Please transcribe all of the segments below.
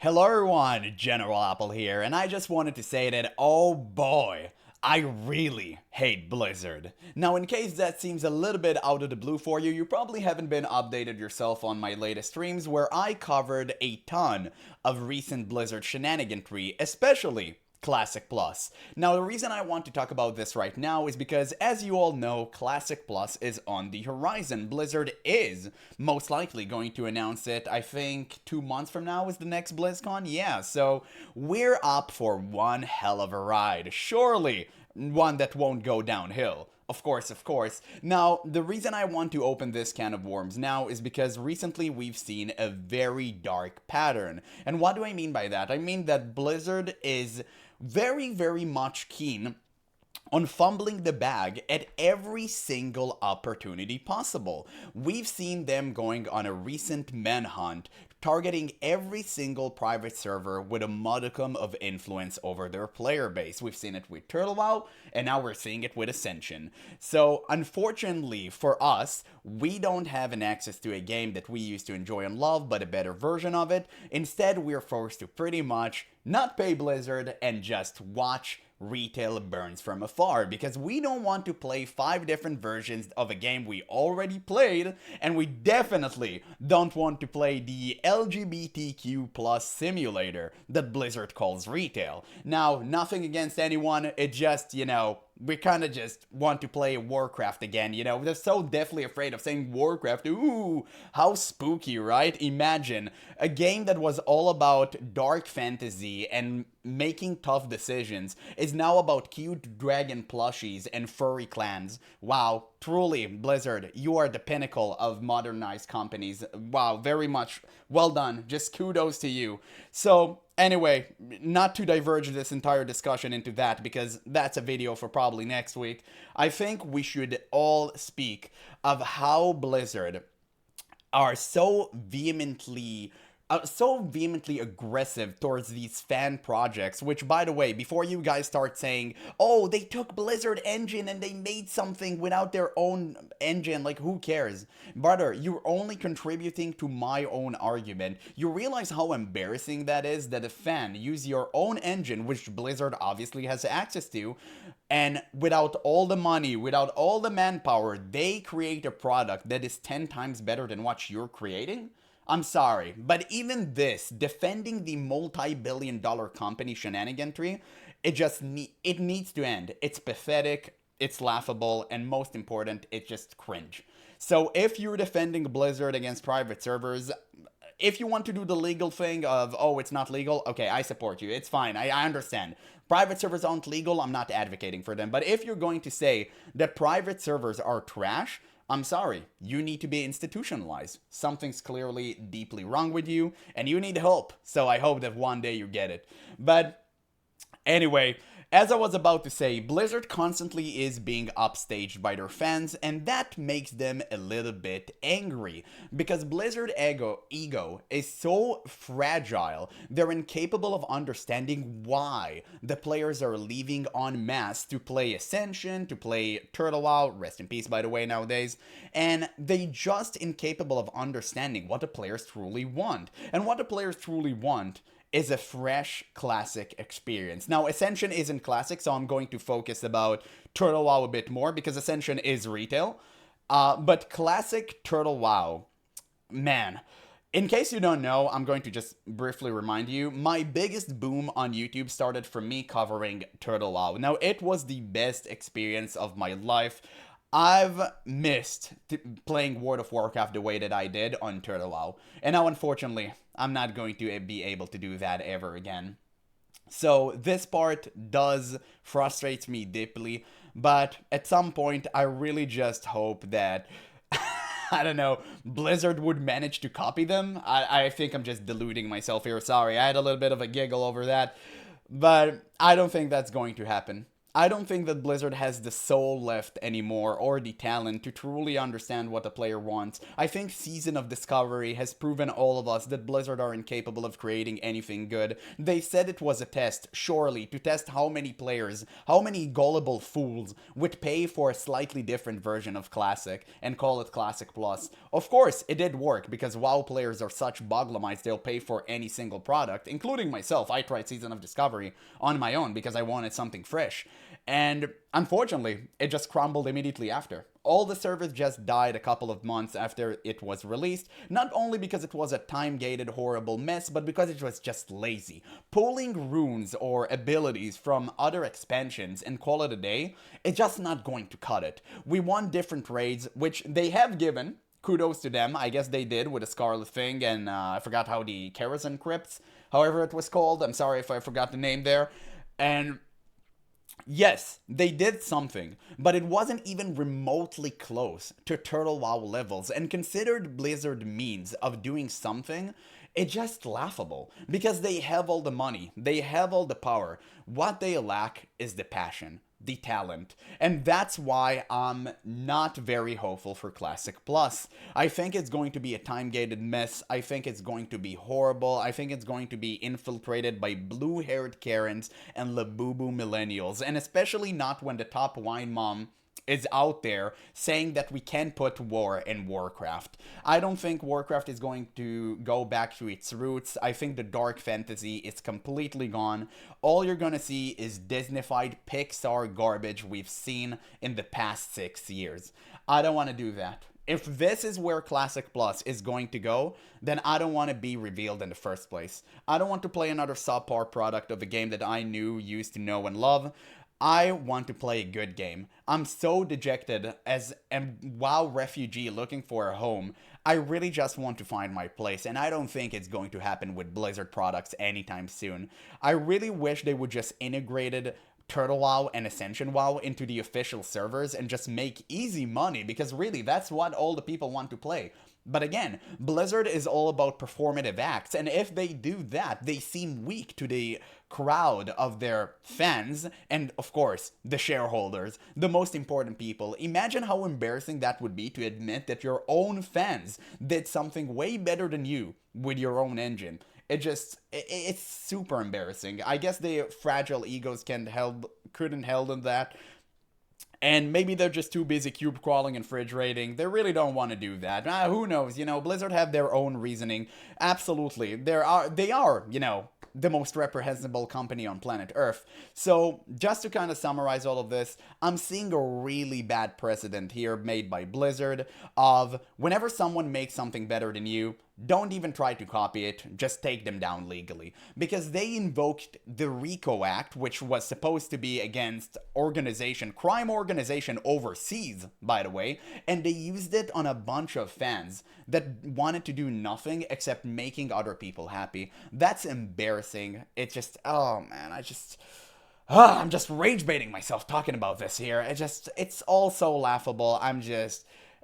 Hello everyone, GeneralApple here, and I just wanted to say that, oh boy, I really hate Blizzard. Now, in case that seems a little bit out of the blue for you, you probably haven't been updated yourself on my latest streams where I covered a ton of recent Blizzard shenaniganry, especially Classic Plus. Now, the reason I want to talk about this right now is because, as you all know, Classic Plus is on the horizon. Blizzard is most likely going to announce it, I think 2 months from now is the next BlizzCon. Yeah, so we're up for one hell of a ride. Surely, one that won't go downhill. Of course, of course. Now, the reason I want to open this can of worms now is because recently we've seen a very dark pattern. And what do I mean by that? I mean that Blizzard is very much keen on fumbling the bag at every single opportunity possible. We've seen them going on a recent manhunt, targeting every single private server with a modicum of influence over their player base. We've seen it with TurtleWow, and now we're seeing it with Ascension. So, unfortunately for us, we don't have an access to a game that we used to enjoy and love, but a better version of it. Instead, we're forced to pretty much not pay Blizzard and just watch retail burns from afar, because we don't want to play 5 different versions of a game we already played, and we definitely don't want to play the LGBTQ plus simulator that Blizzard calls retail. Now, nothing against anyone, it just, we kind of just want to play Warcraft again, They're so deathly afraid of saying Warcraft. Ooh, how spooky, right? Imagine a game that was all about dark fantasy and making tough decisions is now about cute dragon plushies and furry clans. Wow, truly, Blizzard, you are the pinnacle of modernized companies. Wow, very much well done. Just kudos to you. So, anyway, not to diverge this entire discussion into that, because that's a video for probably next week, I think we should all speak of how Blizzard are so vehemently aggressive towards these fan projects, which, by the way, before you guys start saying, oh, they took Blizzard engine and they made something without their own engine, like, who cares? Brother, you're only contributing to my own argument. You realize how embarrassing that is, that a fan use your own engine, which Blizzard obviously has access to, and without all the money, without all the manpower, they create a product that is 10 times better than what you're creating? I'm sorry, but even this, defending the multi-billion-dollar company shenaniganry, it needs to end. It's pathetic, it's laughable, and most important, it's just cringe. So if you're defending Blizzard against private servers, if you want to do the legal thing of, oh, it's not legal, okay, I support you. It's fine. I understand. Private servers aren't legal. I'm not advocating for them. But if you're going to say that private servers are trash, I'm sorry, you need to be institutionalized. Something's clearly deeply wrong with you, and you need help. So I hope that one day you get it. But anyway, as I was about to say, Blizzard constantly is being upstaged by their fans, and that makes them a little bit angry. Because Blizzard ego is so fragile, they're incapable of understanding why the players are leaving en masse to play Ascension, to play TurtleWow, rest in peace by the way nowadays, and they just incapable of understanding what the players truly want. And what the players truly want is a fresh classic experience. Now, Ascension isn't classic, so I'm going to focus about TurtleWow a bit more, because Ascension is retail. But classic TurtleWow, man, in case you don't know, I'm going to just briefly remind you, my biggest boom on YouTube started from me covering TurtleWow. Now, it was the best experience of my life. I've missed playing World of Warcraft the way that I did on TurtleWow. And now, unfortunately, I'm not going to be able to do that ever again. So this part does frustrate me deeply, but at some point, I really just hope that, I don't know, Blizzard would manage to copy them. I think I'm just deluding myself here. Sorry, I had a little bit of a giggle over that, but I don't think that's going to happen. I don't think that Blizzard has the soul left anymore or the talent to truly understand what a player wants. I think Season of Discovery has proven all of us that Blizzard are incapable of creating anything good. They said it was a test, surely, to test how many players, how many gullible fools would pay for a slightly different version of Classic and call it Classic Plus. Of course, it did work because WoW players are such boglamites they'll pay for any single product, including myself. I tried Season of Discovery on my own because I wanted something fresh. And unfortunately, it just crumbled immediately after. All the servers just died a couple of months after it was released, not only because it was a time-gated horrible mess, but because it was just lazy. Pulling runes or abilities from other expansions and call it a day, it's just not going to cut it. We want different raids, which they have given. Kudos to them. I guess they did with the Scarlet Thing, and I forgot how the Kerosene Crypts, however it was called. I'm sorry if I forgot the name there. And yes, they did something, but it wasn't even remotely close to Turtle WoW levels, and considered Blizzard means of doing something, it's just laughable. Because they have all the money, they have all the power. What they lack is the passion, the talent. And that's why I'm not very hopeful for Classic Plus. I think it's going to be a time-gated mess. I think it's going to be horrible. I think it's going to be infiltrated by blue-haired Karens and Labubu millennials. And especially not when the top wine mom is out there saying that we can put war in Warcraft. I don't think Warcraft is going to go back to its roots. I think the dark fantasy is completely gone. All you're gonna see is Disneyfied Pixar garbage we've seen in the past 6 years. I don't want to do that. If this is where Classic Plus is going to go, then I don't want to be revealed in the first place. I don't want to play another subpar product of a game that I knew, used to know, and love. I want to play a good game. I'm so dejected as a WoW refugee looking for a home. I really just want to find my place, and I don't think it's going to happen with Blizzard products anytime soon. I really wish they would just integrated Turtle WoW and Ascension WoW into the official servers and just make easy money, because really that's what all the people want to play. But again, Blizzard is all about performative acts, and if they do that, they seem weak to the crowd of their fans and, of course, the shareholders, the most important people. Imagine how embarrassing that would be to admit that your own fans did something way better than you with your own engine. It's super embarrassing. I guess the fragile egos couldn't held in that. And maybe they're just too busy cube crawling and fridge raiding. They really don't want to do that. Who knows? Blizzard have their own reasoning. Absolutely. They are, the most reprehensible company on planet Earth. So, just to kind of summarize all of this, I'm seeing a really bad precedent here made by Blizzard of whenever someone makes something better than you, don't even try to copy it, just take them down legally. Because they invoked the RICO Act, which was supposed to be against crime organization overseas, by the way, and they used it on a bunch of fans that wanted to do nothing except making other people happy. That's embarrassing. It just, oh man, I'm just rage baiting myself talking about this here. It's all so laughable.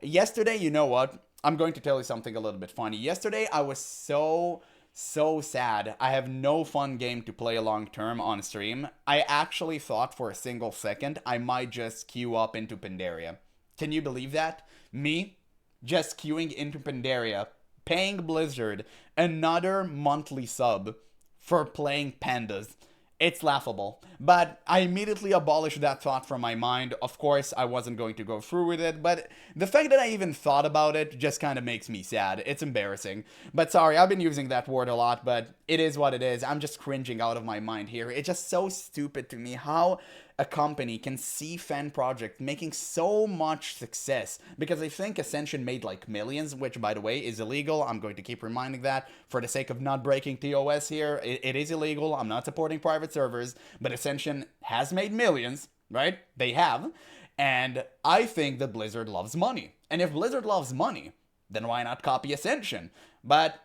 Yesterday, you know what? I'm going to tell you something a little bit funny. Yesterday, I was so sad. I have no fun game to play long term on stream. I actually thought for a single second I might just queue up into Pandaria. Can you believe that? Me, just queuing into Pandaria, paying Blizzard another monthly sub for playing pandas. It's laughable. But I immediately abolished that thought from my mind. Of course, I wasn't going to go through with it, but the fact that I even thought about it just kind of makes me sad. It's embarrassing. But sorry, I've been using that word a lot, but it is what it is. I'm just cringing out of my mind here. It's just so stupid to me how a company can see fan project making so much success, because I think Ascension made like millions, which by the way is illegal. I'm going to keep reminding that for the sake of not breaking TOS here. It is illegal. I'm not supporting private servers, but Ascension has made millions, right? They have. And I think that Blizzard loves money. And if Blizzard loves money, then why not copy Ascension? But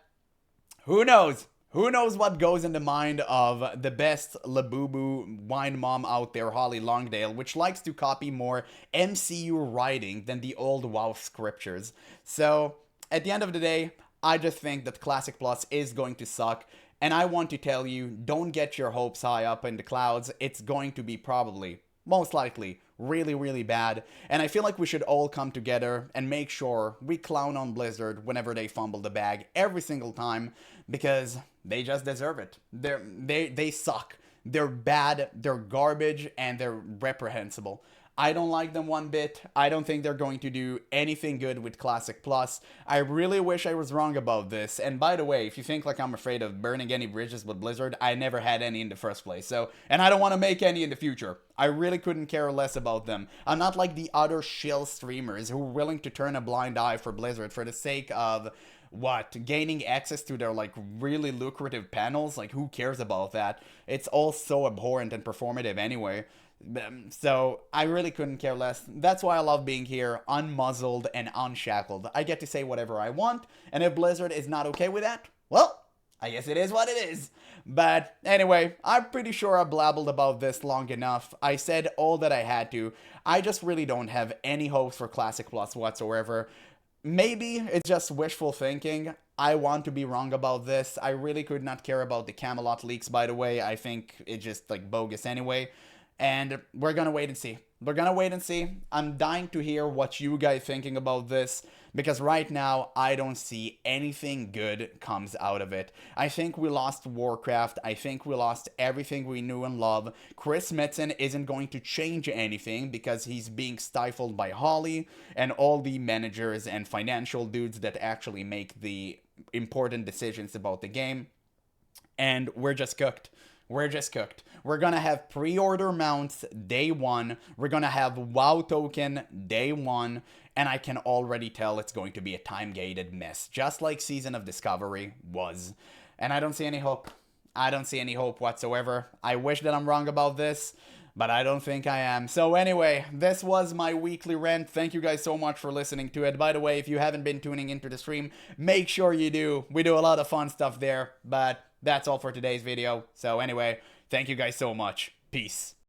who knows? Who knows what goes in the mind of the best Labubu wine mom out there, Holly Longdale, which likes to copy more MCU writing than the old WoW scriptures. So, at the end of the day, I just think that Classic Plus is going to suck. And I want to tell you, don't get your hopes high up in the clouds. It's going to be probably Most likely. Really, really bad. And I feel like we should all come together and make sure we clown on Blizzard whenever they fumble the bag every single time, because they just deserve it. They suck. They're bad, they're garbage, and they're reprehensible. I don't like them one bit. I don't think they're going to do anything good with Classic Plus. I really wish I was wrong about this. And by the way, if you think like I'm afraid of burning any bridges with Blizzard, I never had any in the first place. So, and I don't want to make any in the future. I really couldn't care less about them. I'm not like the other shill streamers who are willing to turn a blind eye for Blizzard for the sake of what, gaining access to their like really lucrative panels. Like, who cares about that? It's all so abhorrent and performative anyway. So I really couldn't care less. That's why I love being here, unmuzzled and unshackled. I get to say whatever I want, and if Blizzard is not okay with that, well, I guess it is what it is. But anyway, I'm pretty sure I blabbled about this long enough. I said all that I had to. I just really don't have any hopes for Classic Plus whatsoever. Maybe it's just wishful thinking. I want to be wrong about this. I really could not care about the Camelot leaks, by the way. I think it's just like bogus anyway. And we're gonna wait and see. We're gonna wait and see. I'm dying to hear what you guys thinking about this, because right now I don't see anything good comes out of it. I think we lost Warcraft. I think we lost everything we knew and love. Chris Metzen isn't going to change anything because he's being stifled by Holly and all the managers and financial dudes that actually make the important decisions about the game. And we're just cooked. We're just cooked. We're gonna have pre-order mounts day one. We're gonna have WoW token day one. And I can already tell it's going to be a time-gated mess, just like Season of Discovery was. And I don't see any hope. I don't see any hope whatsoever. I wish that I'm wrong about this, but I don't think I am. So anyway, this was my weekly rant. Thank you guys so much for listening to it. By the way, if you haven't been tuning into the stream, make sure you do. We do a lot of fun stuff there, but that's all for today's video. So anyway, thank you guys so much. Peace.